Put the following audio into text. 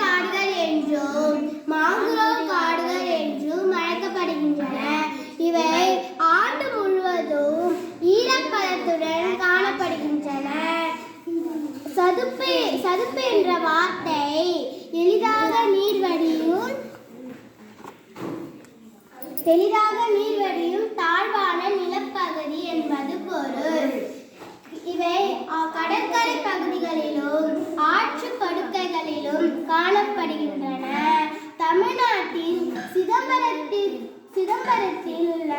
காடுகள் என்றும் மாங்குரோவ் காடுகள் என்றும் அழைக்கப்படுகின்றன. இவை ஆண்டு முழுவதும் ஈரப்பதத்துடன் காணப்படுகின்றன. சதுப்பு என்ற வார்த்தை எளிதாக நீர் வடியும் தாழ்வான நிலப்பகுதி என்பது பொருள். இவை கடற்கரை பகுதிகளிலும் ஆற்று படுக்கைகளிலும் காணப்படுகின்றன. தமிழ்நாட்டில் சிதம்பரத்தில் உள்ள